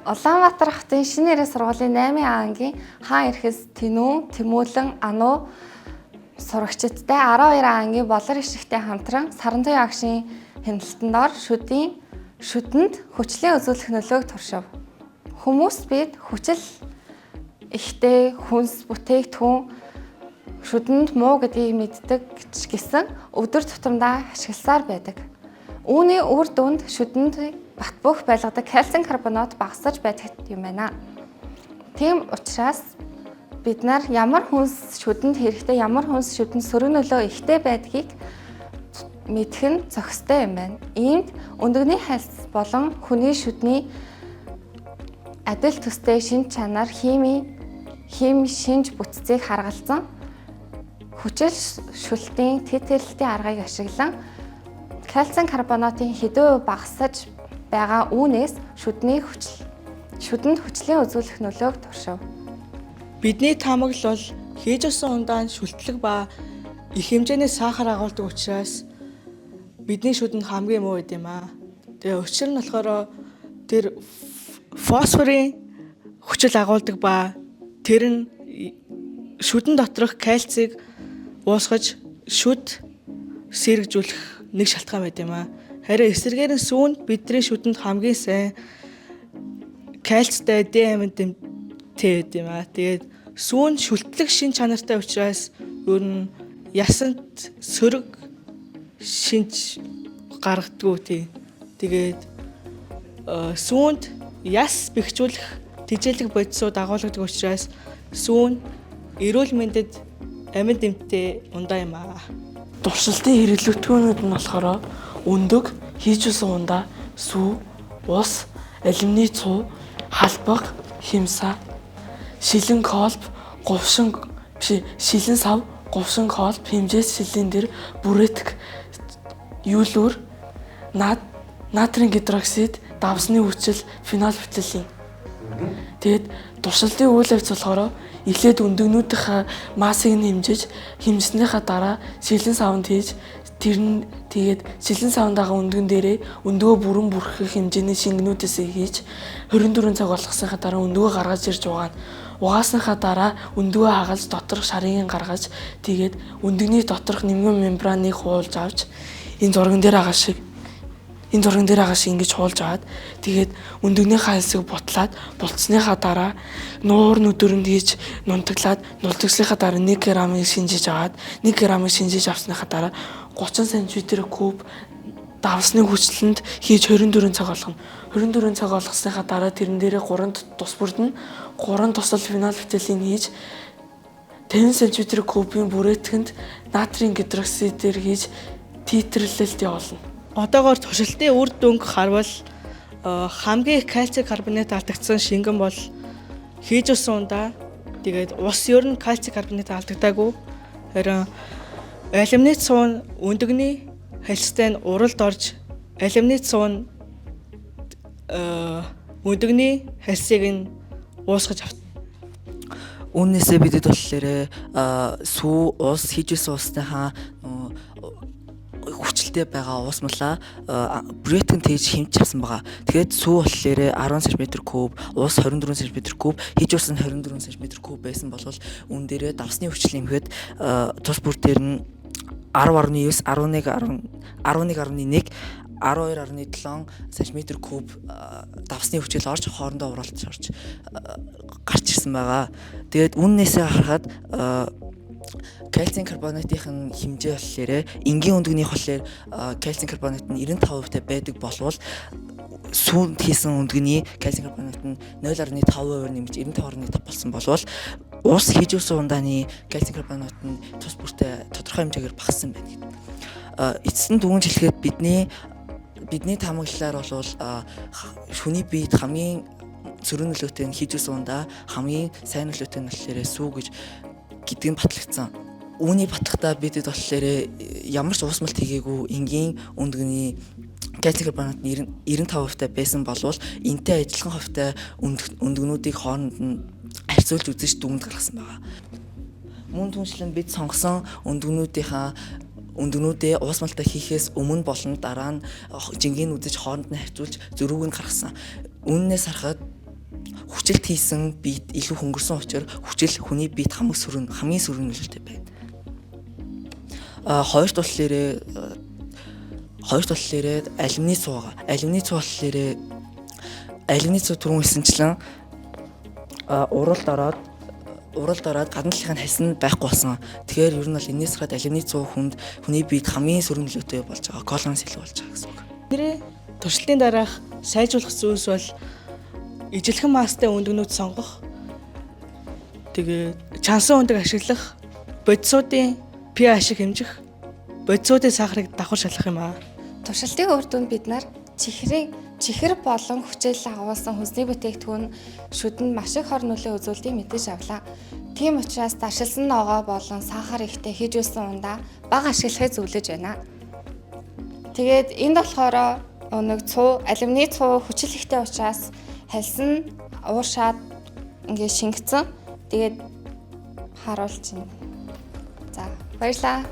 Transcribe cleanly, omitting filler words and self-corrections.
Улаанбаатар хотын шинэ нэрийн сургуулийн 8 ангийн хаан эрхэс Тэнүү, Тэмүүлэн, Ануу сурагчдтай 12 ангийн болор ишигтэй хамтран Сарантуяа агшийн хяналтанд ор шүдэнд хүчлийн үзүүлэх нөлөөг туршив. Хүмүүс бид хүчил ихтэй хүнс бүтээгдэхүүн шүдэнд муу гэдгийг мэддэг гэсэн өдөр тутамдаа ашигласаар байдаг. Үүний үр дүнд шүдэнд бат бөх байлгадаг кальцийн карбонат багасж байдаг юм байна. Тийм учраас бид нар ямар хүнс шүдэнд хэрэгтэй, ямар хүнс шүдэнд сөрөг нөлөө ихтэй байдгийг мэдэх нь зохистой юм байна. Иймд өндөгний хальс болон хүний шүдний адил төстэй шинж чанар хими шинж бүтцийг харгалзан хүчил шүлтийн тэтгэлтийн аргыг ашиглан кальцийн карбонатын хэдэн багасж байгаа үүнээс шүдэнд хүчлийн үзүүлэх нөлөөг туршив. Бидний таамаг л бол хийж өгсөн ундаанд шүлтлэг ба их хэмжээний сахар агуулдаг учраас бидний шүдэнд хамгийн муу гэдэм аа. Тэгээ учир нь болохоор тэр фосфорын хүчил агуулдаг ба тэр нь шүдэн доторх кальцийг уусгаж шүд сэргэжүүлэх нэг шалтгаан байт юм аа. Харин эсрэгээр нь сүүнд бидний шүдэнд хамгийн сайн кальцтай D-витаминтэй байт юм аа. Тэгээд сүүн шүлтлэг шин чанартай учраас ер нь ясанд сөрөг шинж гаргадгүй тий. Тэгээд сүүнд яс бэхжүүлэх тэжээлэг бодисууд агуулгадаг учраас сүүн эрүүл мэндэд амин дэмтэй ундаа юм аа. Дуршилтын хэрэглэгдэхүүнүүд нь болохоор өндөг, хийж усан ундаа, сүү, ус, алюминий цуу, халбаг, химса, шилэн колб, шилэн сав, говшин колб, хэмжээс шилэн дэр, бүретг, юулүр, натрийн гидроксид, давсны хүчил, фенол бутилин. Тэгээд дуршилтын үйл явц болохоор эхлээд өндөгнүүдийнхээ массыг нь хэмжиж, хэмжснийхаа дараа шилэн савнд хийж тэгээд шилэн савндаага өндгөн дээрээ өндгөө бүрэн бүрхэх хэмжээний шингэнүүдээс хийж 24 цаг болгосныхаа дараа өндгөө гаргаж ирж угаасныхаа дараа өндгөө хагалж доторх шарыг гаргаж тэгээд өндөгний доторх нэмгэн мембраныг хуулж авч энэ зурган дээр байгаа шиг ингэж хуулж аваад тэгээд өндөгнийхээ хальсыг бутлаад булцсныхаа дараа нуур нүдүрэнд хийж нунтаглаад нултагсныхаа дараа 1 грамыг шинжиж аваад 1 грамыг шинжиж авсныхаа дараа 30 см3 давсны хүчлэнд хийж 24 цаг болгоно. 24 цаг болгосныхаа дараа тэрэн дээрээ 3 тус бүрдэн 3 тусал фенол бутилин хийж 50 см3-ийн бүрээтгэнд натрийн гидроксидээр хийж титрлэлт явуулна. Одоогоор туршилтын үр дүнг харвал хамгийн их кальцийн карбонат алдагдсан шингэн бол хийж усан ундаа. Тэгээд ус ер нь кальцийн карбонат алдагдаагүй. Харин алюминий цуу өндөгний хальстай нь уралд орж алюминий цуу өндөгний хальсыг нь уусгаж авт. Үүнээсээ бидэд болохоор сүү, ус, хийж усан усныхаа хүчлтэй байгаа ус мала бүрэтгэн тээж хэмж авсан байгаа. Тэгээд сүү болохоор 10 см3, ус 24 см3, хийж усан 24 см3 байсан бол үүн дээрээ давсны хүчил нэмэхэд тус бүр дээр нь 10.9, 11.1, 12.7 см3 давсны хүчил орж хоорондоо уралдаж орж гарч ирсэн байгаа. Тэгээд үүнээсээ харахад кальцийн карбонатын хэмжээ болохоор энгийн өндөгнийх болохоор кальцийн карбонат нь 95% байдаг болвол сүүнд хийсэн өндөгний кальцийн карбонат нь 0.5% нэмж 95.5 болсон болвол ус хийж усан ундааны кальцийн карбонат нь тус бүртээ тодорхой хэмжээгээр багассан байна. Эцэст нь дүгнж хэлэхэд бидний таамаглалаар бол хүний биед хамгийн сөрөг нөлөөтэй нь хийж усан ундаа, хамгийн сайн нөлөөтэй нь болохоор сүү гэдэг нь батлагдсан. Үүний батлагтаа бидэд болохоор ямар ч уусмалт хийгээгүй энгийн өндөгний кальцийн карбонат нь 95% байсан болвол энтэй адилхан хувьтай өндөгнүүдийг хооронд нь харьцуулж үзэж дүгнэлт гаргасан байгаа. Мөн түншлэн бид сонгосон өндөгнүүдээ уусмалтаа хийхээс өмнө болон дараа нь жингийн үзэж хооронд нь харьцуулж зөрүүг нь гаргасан. Үүнээс харахад хүчилт хийсэн биет илүү хөнгөрсөн учраас хүчил хүний биет хамгийн сөрөг нөлөөтэй байна. Хоёр таллаараа алюминий цуу түрүүн хэлсэнчлэн уралд ороод гадна талынх нь хасна байхгүй болсон. Тэгэхээр ер нь бол энэс хараад алюминий цуу хүний биед хамгийн сөрөг нөлөөтэй болж байгаа. Колоноос илүү болж байгаа гэсэн үг. Нэрээ туршилтын дараах сайжруулах зүйлс бол ижилхэн маастай өндөгнүүд сонгох. Тэгээд чансан өндөг ашиглах, бодисуудын pH хэмжих, бодисуудын сахарыг давхар шалгах юм аа. Туршилтын үр дүнд бид нар чихэр болон хүчил агуулсан хүнсний бүтээгдэхүүн шүдэнд маш их хор нөлөө үзүүлдэг мэдээж авлаа. Тийм учраас даршилсан ногоо болон сахар ихтэй хийж үлсэн ундаа бага ашиглахыг зөвлөж байна. Тэгээд энд болохоор алюминий цуу хүчил ихтэй учраас халсан ууршаад ингээд шингэцэн тэгээд харуулж байна. За баярлалаа.